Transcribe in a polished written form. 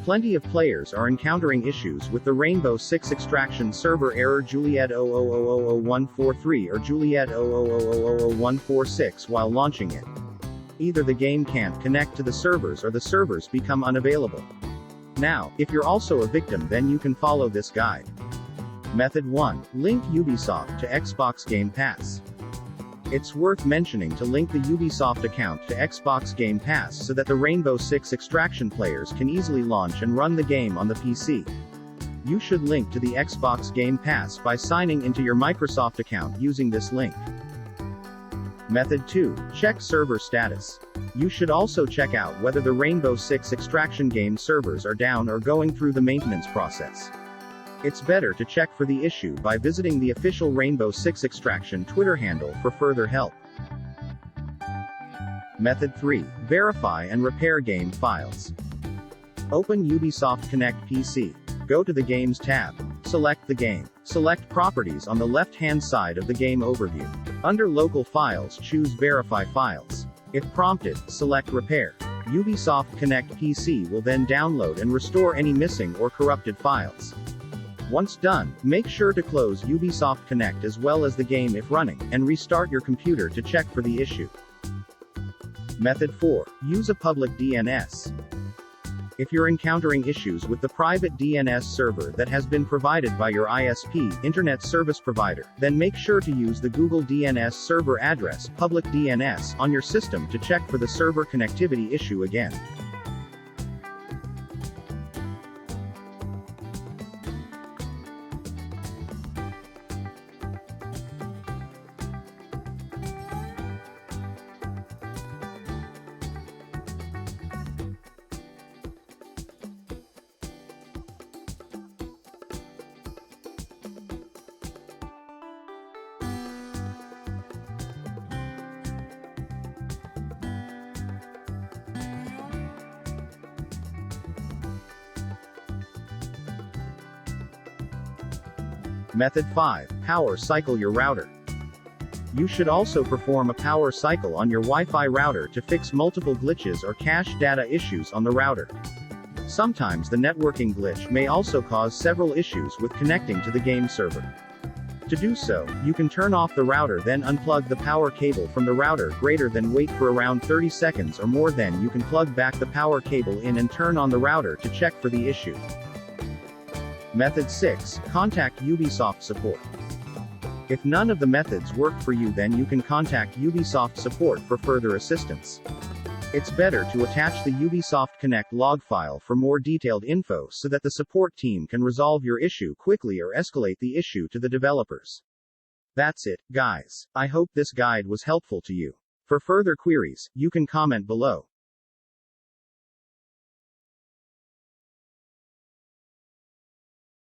Plenty of players are encountering issues with the Rainbow Six extraction server error JULIETT-000000143 or JULIETT-000000146 while launching it. Either the game can't connect to the servers or the servers become unavailable. Now, if you're also a victim, then you can follow this guide. Method 1. Link Ubisoft to Xbox Game Pass. It's worth mentioning to link the Ubisoft account to Xbox Game Pass so that the Rainbow Six extraction players can easily launch and run the game on the PC. You should link to the Xbox Game Pass by signing into your Microsoft account using this link. Method 2. Check server status. You should also check out whether the Rainbow Six extraction game servers are down or going through the maintenance process. It's better to check for the issue by visiting the official Rainbow Six Extraction Twitter handle for further help. Method 3. Verify and repair game files. Open Ubisoft Connect PC. Go to the Games tab. Select the game. Select Properties on the left-hand side of the game overview. Under Local Files, choose Verify Files. If prompted, select Repair. Ubisoft Connect PC will then download and restore any missing or corrupted files. Once done, make sure to close Ubisoft Connect as well as the game if running, and restart your computer to check for the issue. Method 4. Use a public DNS. If you're encountering issues with the private DNS server that has been provided by your ISP, Internet Service Provider, then make sure to use the Google DNS server address, public DNS, on your system to check for the server connectivity issue again. Method 5. Power cycle your router. You should also perform a power cycle on your Wi-Fi router to fix multiple glitches or cache data issues on the router. Sometimes the networking glitch may also cause several issues with connecting to the game server. To do so, you can turn off the router, then unplug the power cable from the router, then wait for around 30 seconds or more, then you can plug back the power cable in and turn on the router to check for the issue. Method 6. Contact Ubisoft support. If none of the methods work for you, then you can contact Ubisoft support for further assistance. It's better to attach the Ubisoft Connect log file for more detailed info so that the support team can resolve your issue quickly or escalate the issue to the developers. That's it, guys. I hope this guide was helpful to you. For further queries, you can comment below.